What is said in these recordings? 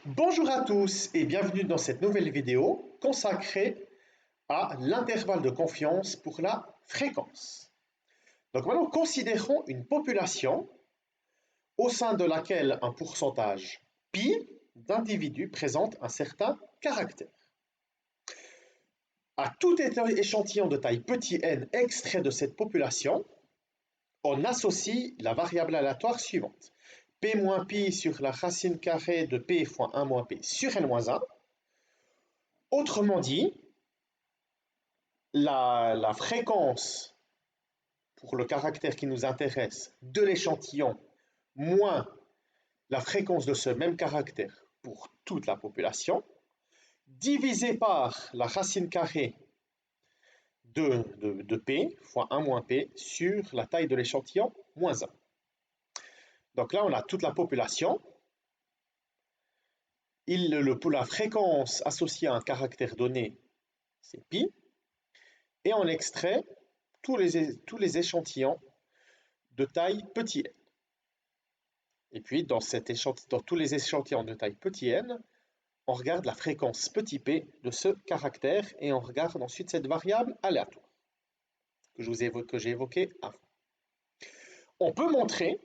Bonjour à tous et bienvenue dans cette nouvelle vidéo consacrée à l'intervalle de confiance pour la fréquence. Donc maintenant, considérons une population au sein de laquelle un pourcentage pi d'individus présente un certain caractère. À tout échantillon de taille petit n extrait de cette population, on associe la variable aléatoire suivante. P moins pi sur la racine carrée de p fois 1 moins p sur n-1. Autrement dit, la fréquence pour le caractère qui nous intéresse de l'échantillon moins la fréquence de ce même caractère pour toute la population, divisé par la racine carrée de P fois 1 moins P sur la taille de l'échantillon moins 1. Donc là, on a toute la population. La fréquence associée à un caractère donné, c'est pi. Et on extrait tous les échantillons de taille petit n. Et puis, dans tous les échantillons de taille petit n, on regarde la fréquence petit p de ce caractère et on regarde ensuite cette variable aléatoire que j'ai évoquée avant. On peut montrer,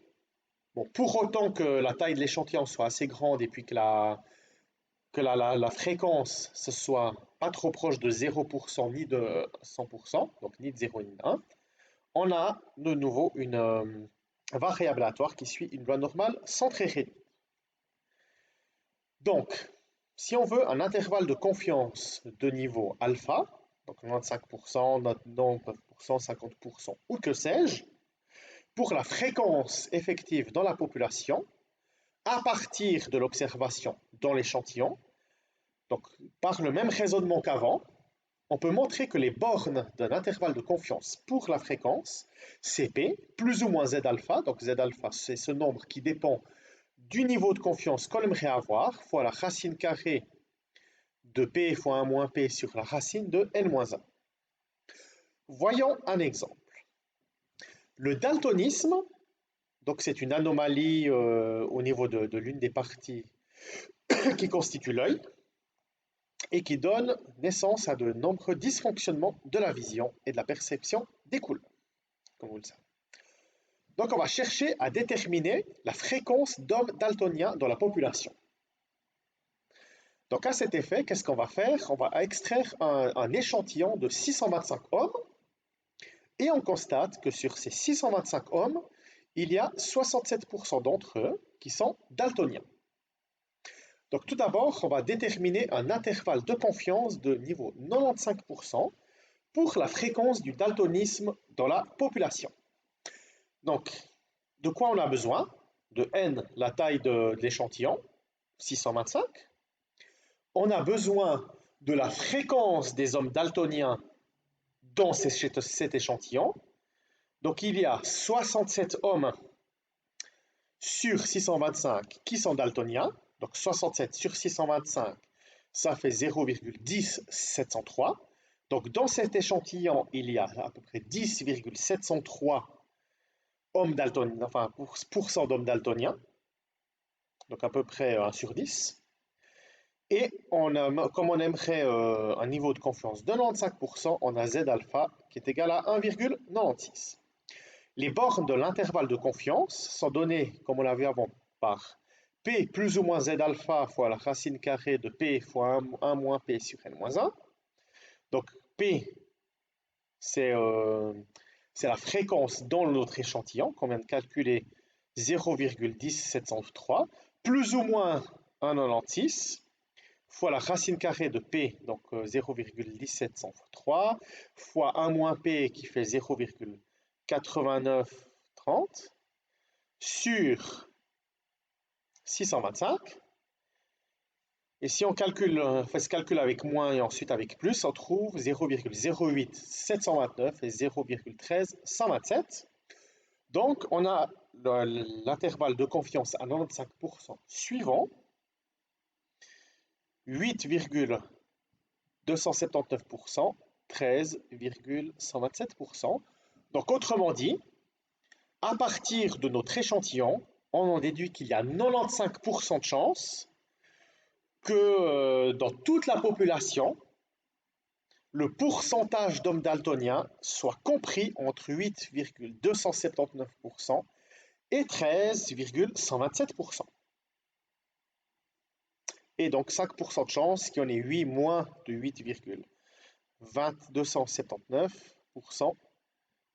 pour autant que la taille de l'échantillon soit assez grande et puis que la fréquence ne soit pas trop proche de 0% ni de 100%, donc ni de 0 ni de 1, on a de nouveau une variable aléatoire qui suit une loi normale centrée réduite. Donc, si on veut un intervalle de confiance de niveau alpha, donc 95%, 99%, 50% ou que sais-je, pour la fréquence effective dans la population, à partir de l'observation dans l'échantillon, donc par le même raisonnement qu'avant, on peut montrer que les bornes d'un intervalle de confiance pour la fréquence, c'est P, plus ou moins Z alpha, donc Z alpha c'est ce nombre qui dépend du niveau de confiance qu'on aimerait avoir, fois la racine carrée de P fois 1 moins P sur la racine de N-1. Voyons un exemple. Le daltonisme, donc c'est une anomalie au niveau de l'une des parties qui constitue l'œil et qui donne naissance à de nombreux dysfonctionnements de la vision et de la perception des couleurs, comme vous le savez. Donc on va chercher à déterminer la fréquence d'hommes daltoniens dans la population. Donc à cet effet, qu'est-ce qu'on va faire? On va extraire un échantillon de 625 hommes et on constate que sur ces 625 hommes, il y a 67% d'entre eux qui sont daltoniens. Donc tout d'abord, on va déterminer un intervalle de confiance de niveau 95% pour la fréquence du daltonisme dans la population. Donc, de quoi on a besoin? De n, la taille de l'échantillon, 625. On a besoin de la fréquence des hommes daltoniens dans cet échantillon. Donc il y a 67 hommes sur 625 qui sont daltoniens. Donc 67 sur 625, ça fait 0,10703. Donc dans cet échantillon, il y a à peu près 10,703 hommes daltoniens, enfin pourcent d'hommes daltoniens. Donc à peu près 1 sur 10. Et comme on aimerait un niveau de confiance de 95%, on a Z alpha qui est égal à 1,96. Les bornes de l'intervalle de confiance sont données, comme on l'a vu avant, par P plus ou moins Z alpha fois la racine carrée de P fois 1 moins P sur N-1. Donc P, c'est la fréquence dans notre échantillon qu'on vient de calculer 0,10703, plus ou moins 1,96 fois la racine carrée de P, donc 0,17103, fois 1 moins P qui fait 0,8930 sur 625. Et si on fait ce calcul avec moins et ensuite avec plus, on trouve 0,08729 et 0,13127. Donc on a l'intervalle de confiance à 95% suivant, 8,279%, 13,127%. Donc autrement dit, à partir de notre échantillon, on en déduit qu'il y a 95% de chances que dans toute la population, le pourcentage d'hommes daltoniens soit compris entre 8,279% et 13,127%. Et donc 5% de chance qu'il y en ait 8 moins de 8,279%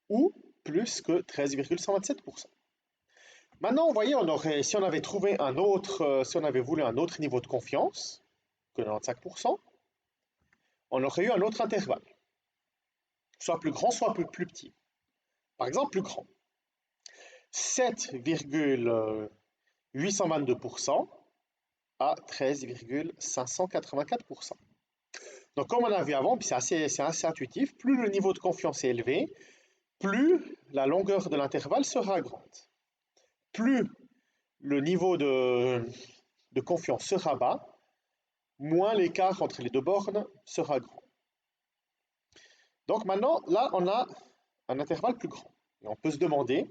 ou plus que 13,127%. Maintenant, vous voyez, si on avait trouvé si on avait voulu un autre niveau de confiance que 95%, on aurait eu un autre intervalle, soit plus grand, soit plus petit. Par exemple, plus grand. 7,822% à 13,584%. Donc, comme on a vu avant, puis c'est assez intuitif, plus le niveau de confiance est élevé, plus la longueur de l'intervalle sera grande. Plus le niveau de confiance sera bas, moins l'écart entre les deux bornes sera grand. Donc maintenant, là, on a un intervalle plus grand. Et on peut se demander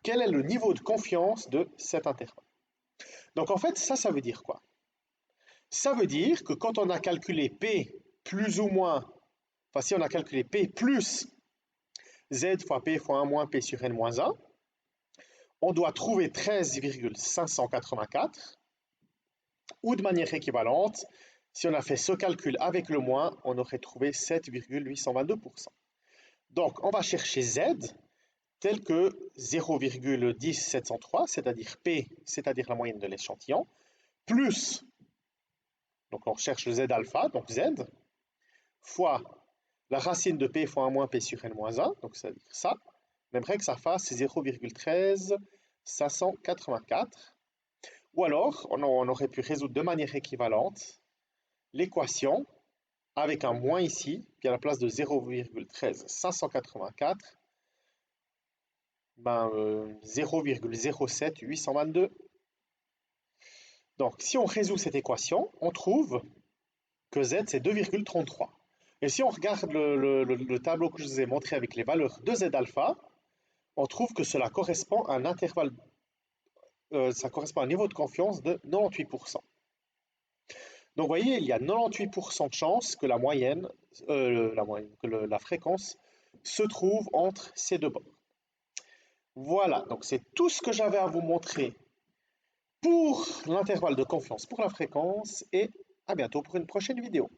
quel est le niveau de confiance de cet intervalle. Donc en fait, ça veut dire quoi? Ça veut dire que quand on a calculé P plus ou moins, enfin si on a calculé P plus Z fois P fois 1 moins P sur N moins 1, on doit trouver 13,584, ou de manière équivalente, si on a fait ce calcul avec le moins, on aurait trouvé 7,822%. Donc on va chercher Z, tel que 0,10703, c'est-à-dire P, c'est-à-dire la moyenne de l'échantillon, plus, donc on recherche le Z alpha, donc Z, fois la racine de P fois 1 moins P sur N moins 1, donc c'est-à-dire ça, j'aimerais que ça fasse 0,13584, ou alors on aurait pu résoudre de manière équivalente l'équation avec un moins ici, puis à la place de 0,13584, 0,07822. Donc, si on résout cette équation, on trouve que Z, c'est 2,33. Et si on regarde le tableau que je vous ai montré avec les valeurs de Z alpha, on trouve que cela correspond à un intervalle, ça correspond à un niveau de confiance de 98%. Donc, vous voyez, il y a 98% de chances que la fréquence se trouve entre ces deux bords. Voilà, donc c'est tout ce que j'avais à vous montrer pour l'intervalle de confiance pour la fréquence et à bientôt pour une prochaine vidéo.